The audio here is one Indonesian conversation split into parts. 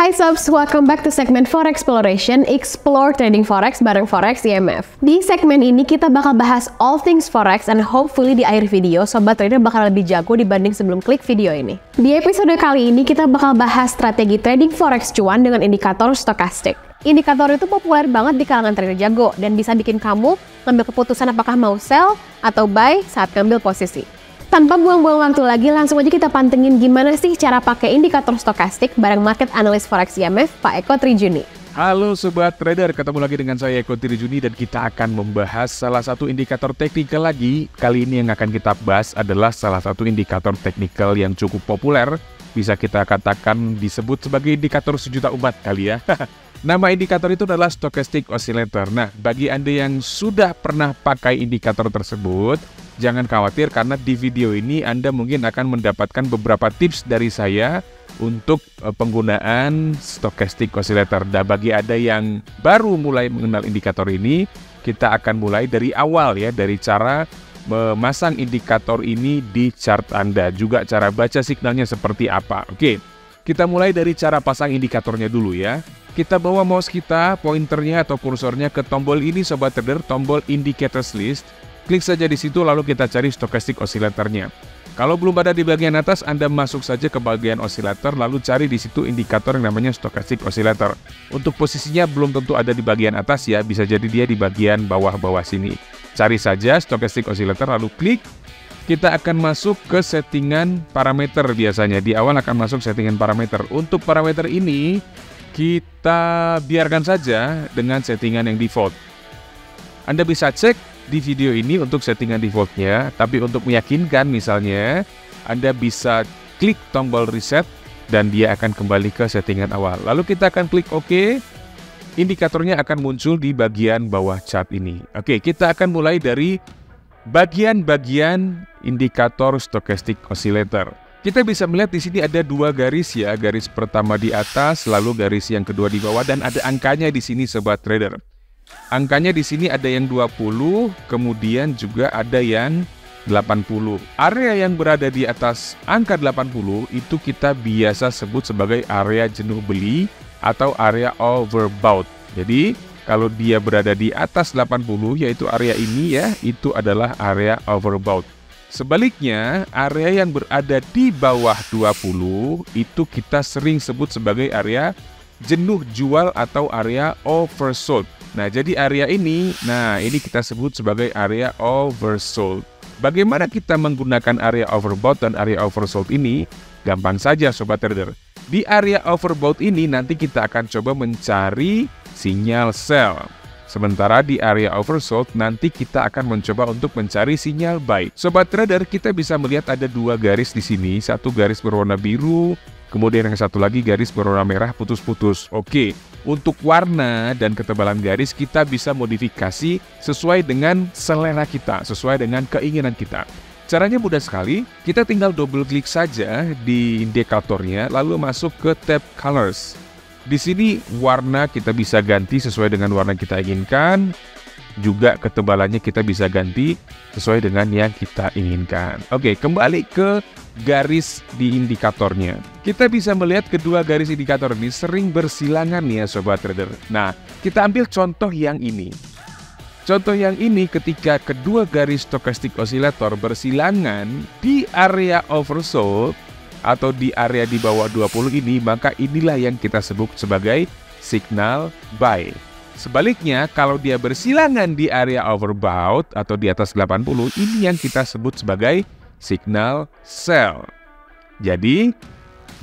Hai Sobs, welcome back to segmen Forex Exploration, Explore Trading Forex bareng Forex IMF. Di segmen ini kita bakal bahas all things Forex and hopefully di akhir video, Sobat Trader bakal lebih jago dibanding sebelum klik video ini. Di episode kali ini kita bakal bahas strategi trading Forex cuan dengan indikator stokastik. Indikator itu populer banget di kalangan trader jago dan bisa bikin kamu ngambil keputusan apakah mau sell atau buy saat ngambil posisi. Tanpa buang-buang waktu lagi, langsung aja kita pantengin gimana sih cara pakai indikator stokastik bareng market analyst Forex IMF, Pak Eko Trijuni. Halo Sobat Trader, ketemu lagi dengan saya Eko Trijuni dan kita akan membahas salah satu indikator teknikal lagi. Kali ini yang akan kita bahas adalah salah satu indikator teknikal yang cukup populer. Bisa kita katakan disebut sebagai indikator sejuta umat kali ya. Nama indikator itu adalah Stochastic Oscillator. Nah, bagi Anda yang sudah pernah pakai indikator tersebut, jangan khawatir karena di video ini Anda mungkin akan mendapatkan beberapa tips dari saya untuk penggunaan Stochastic Oscillator. Dan bagi Anda yang baru mulai mengenal indikator ini, kita akan mulai dari awal ya, dari cara memasang indikator ini di chart Anda, juga cara baca signalnya seperti apa. Oke, kita mulai dari cara pasang indikatornya dulu ya. Kita bawa mouse kita, pointernya atau kursornya ke tombol ini Sobat Trader, tombol Indicators List. Klik saja di situ lalu kita cari Stochastic Oscillator-nya. Kalau belum ada di bagian atas, Anda masuk saja ke bagian oscillator lalu cari di situ indikator yang namanya Stochastic Oscillator. Untuk posisinya belum tentu ada di bagian atas ya, bisa jadi dia di bagian bawah-bawah sini. Cari saja Stochastic Oscillator lalu klik. Kita akan masuk ke settingan parameter biasanya. Di awal akan masuk settingan parameter. Untuk parameter ini kita biarkan saja dengan settingan yang default. Anda bisa cek di video ini untuk settingan defaultnya, tapi untuk meyakinkan misalnya, Anda bisa klik tombol reset dan dia akan kembali ke settingan awal. Lalu kita akan klik OK, indikatornya akan muncul di bagian bawah chart ini. Oke, kita akan mulai dari bagian-bagian indikator Stochastic Oscillator. Kita bisa melihat di sini ada dua garis ya, garis pertama di atas, lalu garis yang kedua di bawah dan ada angkanya di sini Sobat Trader. Angkanya di sini ada yang 20, kemudian juga ada yang 80. Area yang berada di atas angka 80 itu kita biasa sebut sebagai area jenuh beli atau area overbought. Jadi kalau dia berada di atas 80 yaitu area ini ya, itu adalah area overbought. Sebaliknya, area yang berada di bawah 20 itu kita sering sebut sebagai area jenuh jual atau area oversold. Nah, jadi area ini, ini kita sebut sebagai area oversold. Bagaimana kita menggunakan area overbought dan area oversold ini? Gampang saja Sobat Trader. Di area overbought ini nanti kita akan coba mencari sinyal sell. Sementara di area oversold nanti kita akan mencoba untuk mencari sinyal buy. Sobat Trader, kita bisa melihat ada dua garis di sini, satu garis berwarna biru, kemudian yang satu lagi garis berwarna merah putus-putus. Oke, untuk warna dan ketebalan garis kita bisa modifikasi sesuai dengan selera kita, sesuai dengan keinginan kita. Caranya mudah sekali, kita tinggal double klik saja di indikatornya, lalu masuk ke tab Colors. Di sini warna kita bisa ganti sesuai dengan warna kita inginkan, juga ketebalannya kita bisa ganti sesuai dengan yang kita inginkan. Oke, kembali ke garis di indikatornya. Kita bisa melihat kedua garis indikator ini sering bersilangan ya Sobat Trader. Nah, kita ambil contoh yang ini. Contoh yang ini ketika kedua garis Stochastic Oscillator bersilangan di area oversold atau di area di bawah 20 ini, maka inilah yang kita sebut sebagai signal buy. Sebaliknya, kalau dia bersilangan di area overbought atau di atas 80, ini yang kita sebut sebagai signal sell. Jadi,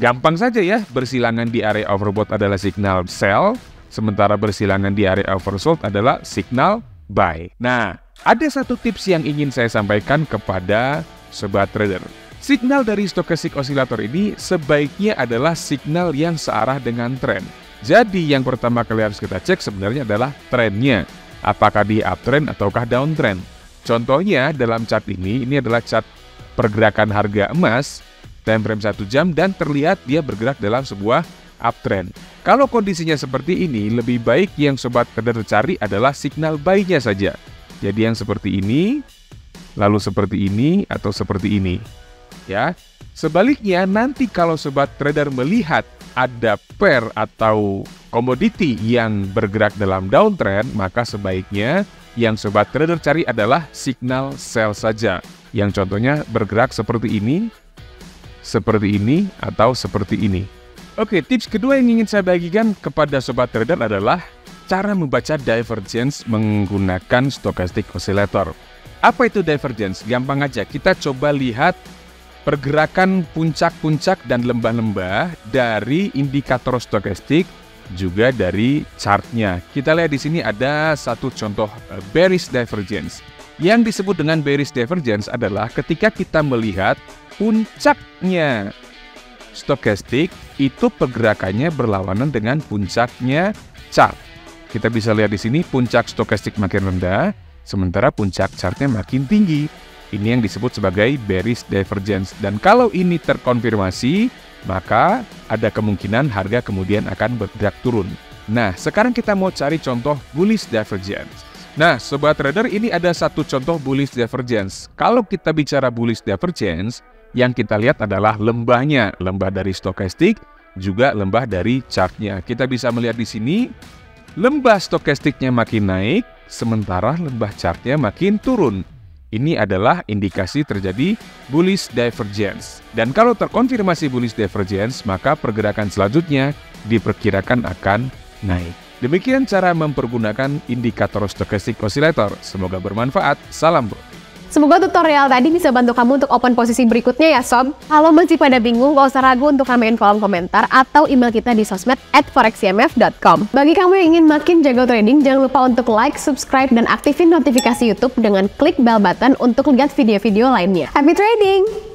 gampang saja ya, bersilangan di area overbought adalah signal sell, sementara bersilangan di area oversold adalah signal buy. Nah, ada satu tips yang ingin saya sampaikan kepada Sobat Trader. Signal dari Stochastic Oscillator ini sebaiknya adalah signal yang searah dengan tren. Jadi yang pertama kali harus kita cek sebenarnya adalah trennya. Apakah dia uptrend ataukah downtrend. Contohnya dalam chart ini adalah chart pergerakan harga emas, time frame 1 jam dan terlihat dia bergerak dalam sebuah uptrend. Kalau kondisinya seperti ini, lebih baik yang Sobat Trader cari adalah signal buy-nya saja. Jadi yang seperti ini, lalu seperti ini, atau seperti ini. Ya, sebaliknya nanti kalau Sobat Trader melihat ada pair atau komoditi yang bergerak dalam downtrend, maka sebaiknya yang sobat trader cari adalah signal sell saja. Yang contohnya bergerak seperti ini, atau seperti ini. Oke, tips kedua yang ingin saya bagikan kepada sobat trader adalah cara membaca divergence menggunakan stochastic oscillator. Apa itu divergence? Gampang aja, kita coba lihat pergerakan puncak-puncak dan lembah-lembah dari indikator stokastik, juga dari chartnya. Kita lihat di sini ada satu contoh bearish divergence. Yang disebut dengan bearish divergence adalah ketika kita melihat puncaknya stokastik itu pergerakannya berlawanan dengan puncaknya chart. Kita bisa lihat di sini puncak stokastik makin rendah, sementara puncak chartnya makin tinggi. Ini yang disebut sebagai bearish divergence. Dan kalau ini terkonfirmasi, maka ada kemungkinan harga kemudian akan bergerak turun. Nah, sekarang kita mau cari contoh bullish divergence. Nah, sobat trader, ini ada satu contoh bullish divergence. Kalau kita bicara bullish divergence, yang kita lihat adalah lembahnya, lembah dari stokastik, juga lembah dari chartnya. Kita bisa melihat di sini, lembah stokastiknya makin naik, sementara lembah chartnya makin turun. Ini adalah indikasi terjadi bullish divergence. Dan kalau terkonfirmasi bullish divergence, maka pergerakan selanjutnya diperkirakan akan naik. Demikian cara mempergunakan indikator stochastic oscillator. Semoga bermanfaat. Salam bro. Semoga tutorial tadi bisa bantu kamu untuk open posisi berikutnya ya sob. Kalau masih pada bingung, gak usah ragu untuk ramein kolom komentar atau email kita di sosmed @forexymf.com. Bagi kamu yang ingin makin jago trading, jangan lupa untuk like, subscribe, dan aktifin notifikasi YouTube dengan klik bell button untuk lihat video-video lainnya. Happy trading!